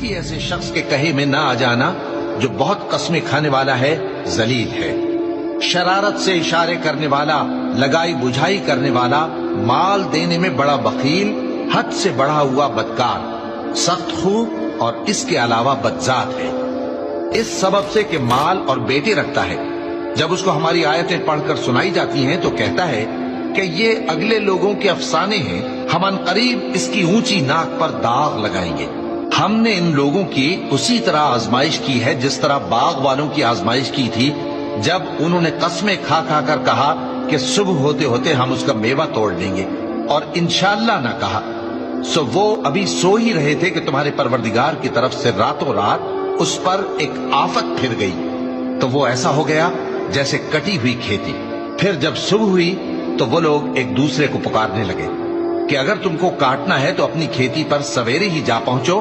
किसी ऐसे शख्स के कहे में ना आ जाना जो बहुत कस्में खाने वाला है, जलील है, शरारत से इशारे करने वाला, लगाई बुझाई करने वाला, माल देने में बड़ा बखील, हद से बढ़ा हुआ बदकार, सख्त खू और इसके अलावा बदजात है। इस सबब से कि माल और बेटे रखता है, जब उसको हमारी आयतें पढ़कर सुनाई जाती हैं तो कहता है कि ये अगले लोगों के अफसाने हैं, हम अनकरीब इसकी ऊंची नाक पर दाग लगाएंगे। हमने इन लोगों की उसी तरह आजमाइश की है जिस तरह बाग वालों की आजमाइश की थी, जब उन्होंने कस्में खा खा कर कहा कि सुबह होते होते हम उसका मेवा तोड़ लेंगे और इंशाअल्लाह ना कहा। सो वो अभी सो ही रहे थे कि तुम्हारे परवरदिगार की तरफ से रातों रात उस पर एक आफत फिर गई, तो वो ऐसा हो गया जैसे कटी हुई खेती। फिर जब सुबह हुई तो वो लोग एक दूसरे को पुकारने लगे कि अगर तुमको काटना है तो अपनी खेती पर सवेरे ही जा पहुंचो